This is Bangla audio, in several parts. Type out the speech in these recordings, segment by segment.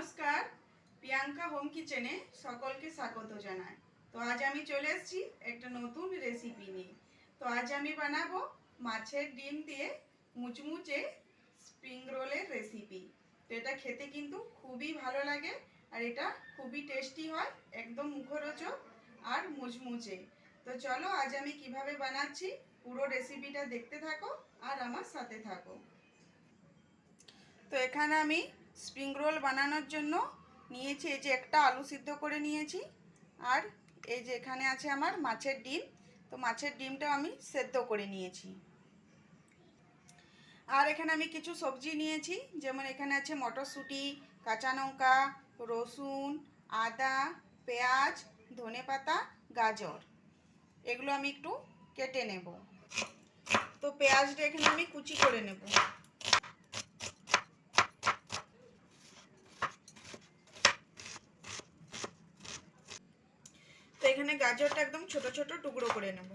নমস্কার, প্রিয়াঙ্কা হোম কিচেনে সকলকে স্বাগত জানাই। তো আজ আমি চলে এসেছি একটা নতুন রেসিপি নিয়ে। তো আজ আমি বানাবো মাছের ডিম দিয়ে মুচমুচে স্প্রিং রোলের রেসিপি। তো এটা খেতে কিন্তু খুবই ভালো লাগে আর এটা খুবই টেস্টি হয়, একদম মুখরোচক আর মুচমুচে। তো চলো আজ আমি কিভাবে বানাচ্ছি পুরো রেসিপিটা দেখতে থাকো আর আমার সাথে থাকো। তো এখানে আমি স্প্রিং রোল বানানোর জন্য নিয়েছি এই যে একটা আলু সিদ্ধ করে নিয়েছি, আর এই যে এখানে আছে আমার মাছের ডিম। তো মাছের ডিমটাও আমি সেদ্ধ করে নিয়েছি। আর এখানে আমি কিছু সবজি নিয়েছি, যেমন এখানে আছে মটরশুঁটি, কাঁচা লঙ্কা, রসুন, আদা, পেঁয়াজ, ধনেপাতা, গাজর। এগুলো আমি একটু কেটে নেব। তো পেঁয়াজটা এখানে আমি কুচি করে নেব। তো এখানে গাজরটা একদম ছোট ছোট টুকরো করে নেব।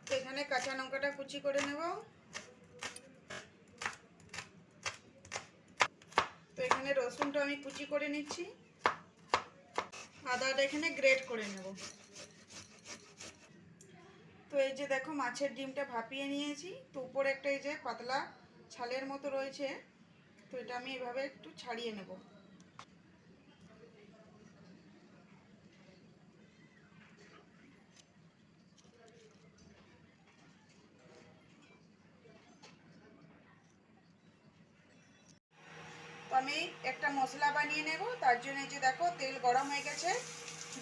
তো এখানে কাঁচা লঙ্কাটা কুচি করে নেব। তো এখানে রসুনটা আমি কুচি করে নিচ্ছি। আদাটা এখানে গ্রেট করে নেব। তো এই যে দেখো মাছের ডিমটা ভাপিয়ে নিয়েছি। তো উপরে একটা এই যে পাতলা ছালের মতো রয়েছে, তো এটা আমি এভাবে একটু ছাড়িয়ে নেব। তো আমি একটা মশলা বানিয়ে নেব, তার জন্য এই যে দেখো তেল গরম হয়ে গেছে,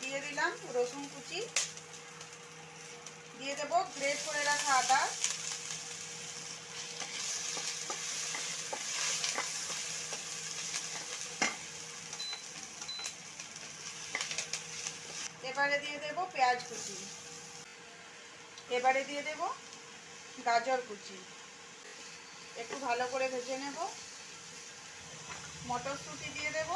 দিয়ে দিলাম রসুন কুচি, দিয়ে দেবো গ্রেট করে রাখা আদা, এবারে দিয়ে দেব পেঁয়াজ কুচি, এবারে দিয়ে দেব গাজর কুচি, একটু ভালো করে ভেজে নেব। মটরশুঁটি দিয়ে দেব।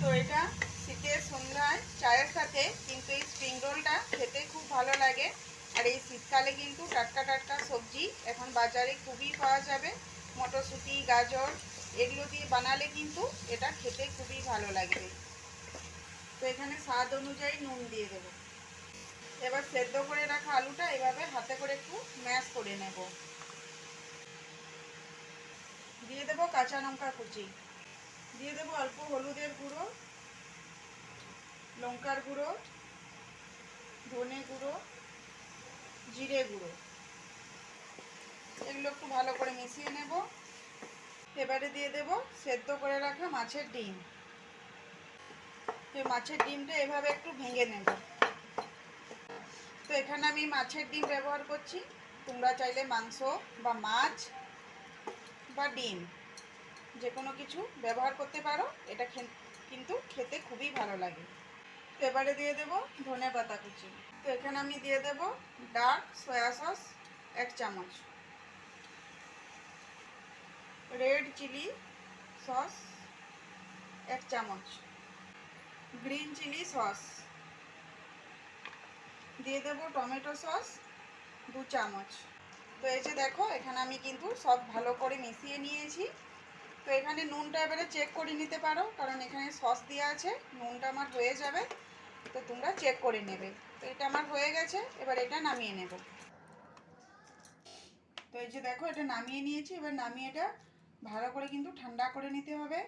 তো এটা শীতের সন্ধ্যায় চায়ের সাথে কিন্তু এই স্প্রিং রোলটা খেতে খুব ভালো লাগে। আর এই শীতকালে কিন্তু টাটকা টাটকা সবজি এখন বাজারে খুবই পাওয়া যাবে। মটরশুঁটি, গাজর এগুলো দিয়ে বানালে কিন্তু এটা খেতে খুবই ভালো লাগবে। তো এখানে স্বাদ অনুযায়ী নুন দিয়ে দেব। এবার সেদ্ধ করে রাখা আলুটা এভাবে হাতে করে একটু ম্যাশ করে নেব। দিয়ে দেব কাঁচা লঙ্কা কুচি, দিয়ে দেব অল্প হলুদের গুঁড়ো, লঙ্কার গুঁড়ো, ধনে গুঁড়ো, জিরে গুঁড়ো। এগুলো একটু ভালো করে মিশিয়ে নেব। এবারে দিয়ে দেব সেদ্ধ করে রাখা মাছের ডিম। এই মাছের ডিমটা এভাবে একটু ভেঙে নেব। তো এখানে আমি মাছের ডিম ব্যবহার করছি, তোমরা চাইলে মাংস বা মাছ বা ডিম যে কোনো কিছু ব্যবহার করতে পারো। এটা কিন্তু খেতে খুবই ভালো লাগে। তো এবারে দিয়ে দেব ধনে পাতা কুচি। তো এখানে আমি দিয়ে দেব ডার্ক সয়া সস 1 চামচ, রেড চিলি সস 1 চামচ, গ্রিন চিলি সস, দিয়ে দেব টমেটো সস 2 চামচ। তো এই যে দেখো এখানে আমি কিন্তু সব ভালো করে মিশিয়ে নিয়েছি। তো এখানে নুনটা এবারে চেক করে নিতে পারো, কারণ এখানে সস দেওয়া আছে, নুনটা আমার হয়ে যাবে। তো তোমরা চেক করে নেবে। তো এটা আমার হয়ে গেছে, এবার এটা নামিয়ে নেব। তো এই যে দেখো এটা নামিয়ে নিয়েছি। এবার নামিয়ে এটা ভালো করে কিন্তু ঠান্ডা করে নিতে হবে।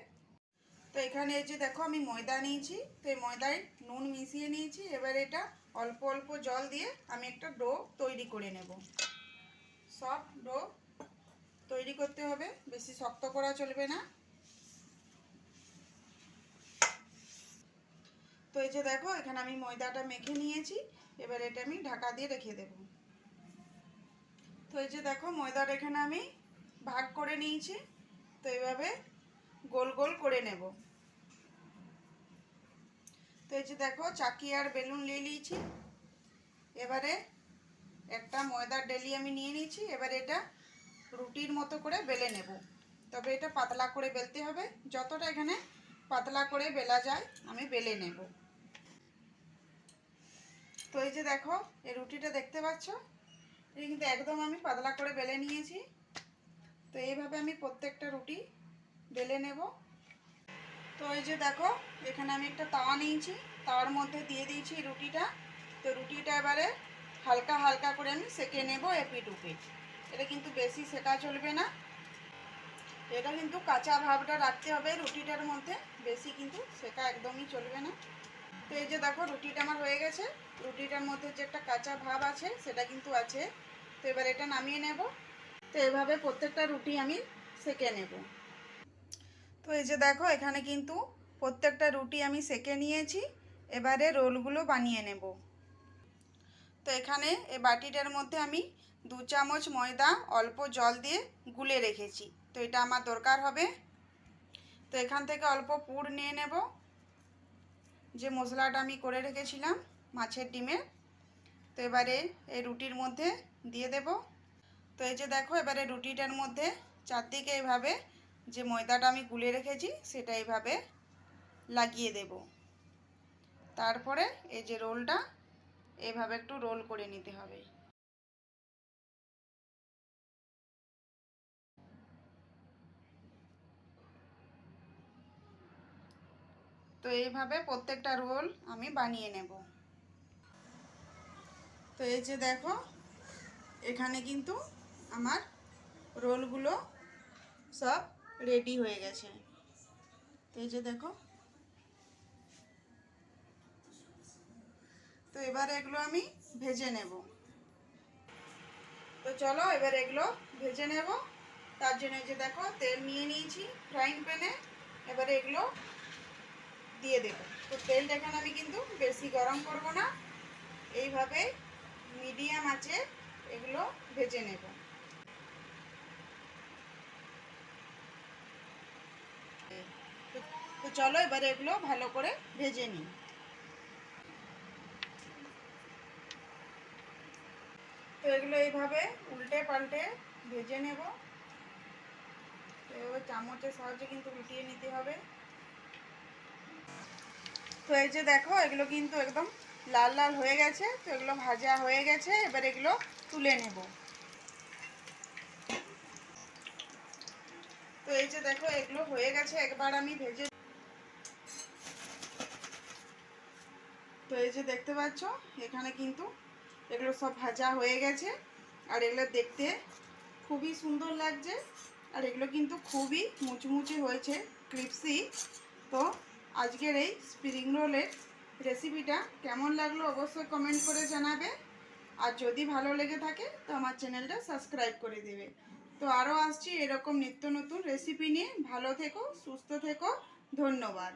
তো এখানে এই যে দেখো আমি ময়দা নিয়েছি, তো এই ময়দায় নুন মিশিয়ে নিয়েছি। এবার এটা অল্প অল্প জল দিয়ে আমি একটা ডো তৈরি করে নেব। সফট ডো তৈরি করতে হবে, বেশি শক্ত করা চলবে না। তো এই যে দেখো এখানে আমি ময়দাটা মেখে নিয়েছি। এবার এটা আমি ঢাকা দিয়ে রেখে দেব। তো এই যে দেখো ময়দাটা এখানে আমি ভাগ করে নিয়েছি। তো এইভাবে গোল গোল করে নেব। তো এই যে দেখো চাকি আর বেলুন নিয়ে নিয়েছি। এবারে একটা ময়দার ডেলি আমি নিয়ে নিয়েছি। এবারে এটা রুটির মতো করে বেলে নেব। তবে এটা পাতলা করে বেলতে হবে, যতটা এখানে পাতলা করে বেলা যায় আমি বেলে নেব। তো এই যে দেখো এই রুটিটা দেখতে পাচ্ছ, এটা কিন্তু একদম আমি পাতলা করে বেলে নিয়েছি। তো এইভাবে আমি প্রত্যেকটা রুটি বেলে নেব। তো এই যে দেখো এখানে আমি একটা তাওয়া নিয়েছি, তাওয়ার মধ্যে দিয়ে দিয়েছি রুটিটা। তো রুটিটা এবারে হালকা হালকা করে আমি সেঁকে নেব এপিট উপিট। এটা কিন্তু বেশি সেঁকা চলবে না, এটা কিন্তু কাঁচা ভাবটা রাখতে হবে রুটিটার মধ্যে, বেশি কিন্তু সেঁকা একদমই চলবে না। তো এই যে দেখো রুটিটা আমার হয়ে গেছে, রুটিটার মধ্যে যে একটা কাঁচা ভাব আছে সেটা কিন্তু আছে। তো এবার এটা নামিয়ে নেব। তো এভাবে প্রত্যেকটা রুটি আমি সেঁকে নেব। তো এই যে দেখো এখানে কিন্তু প্রত্যেকটা রুটি আমি সেঁকে নিয়েছি, এবারে রোলগুলো বানিয়ে নেব। তো এখানে এই বাটিটার মধ্যে আমি 2 চামচ ময়দা অল্প জল দিয়ে গুলে রেখেছি, তো এটা আমার দরকার হবে। তো এখান থেকে অল্প পুর নিয়ে নেব, যে মশলাটা আমি করে রেখেছিলাম মাছের ডিমের। তো এবারে এই রুটির মধ্যে দিয়ে দেব। তো এই যে দেখো এবারে রুটিটার মধ্যে চারদিকে এইভাবে যে ময়দাটা আমি গুলে রেখেছি সেটা এইভাবে লাগিয়ে দেব। তারপরে এই যে রোলটা এইভাবে একটু রোল করে নিতে হবে। তো এইভাবে প্রত্যেকটা রোল আমি বানিয়ে নেব। তো এই যে দেখো এখানে কিন্তু আমার রোলগুলো সব রেডি হয়ে গেছে। তো এই যে দেখো, তো এবার এগুলো আমি ভেজে নেব। তো চলো এবার এগুলো ভেজে নেব। তার জন্য এই যে দেখো তেল নিয়ে নিয়েছি ফ্রাইং প্যানে, এবারে এগুলো দিয়ে দেব। তো তেলটা এখানে আমি কিন্তু বেশি গরম করব না, এইভাবে মিডিয়াম আঁচে এগুলো ভেজে নেব। তো চলো এবারে এগুলো ভালো করে ভেজে নিই। তো এগুলো এইভাবে উল্টে পাল্টে ভেজে নেব। তো এবার চামচের সাহায্যে কিন্তু উল্টিয়ে নিতে হবে। তো এই যে দেখো এগুলো কিন্তু একদম লাল লাল হয়ে গেছে, তো এগুলো ভাজা হয়ে গেছে, এবার এগুলো তুলে নেব। তো এই যে দেখো এগুলো হয়ে গেছে, একবার আমি ভেজে। তো এই যে দেখতে পাচ্ছ এখানে কিন্তু এগুলো সব ভাজা হয়ে গেছে, আর এগুলো দেখতে খুবই সুন্দর লাগছে, আর এগুলো কিন্তু খুবই মুচমুচে হয়েছে, ক্রিপসি। তো আজকের এই স্প্রিং রোলের রেসিপিটা কেমন লাগলো অবশ্যই কমেন্ট করে জানাবে, আর যদি ভালো লেগে থাকে তো আমার চ্যানেলটা সাবস্ক্রাইব করে দেবে। তো আরও আসছি এরকম নিত্য নতুন রেসিপি নিয়ে। ভালো থেকো, সুস্থ থেকো, ধন্যবাদ।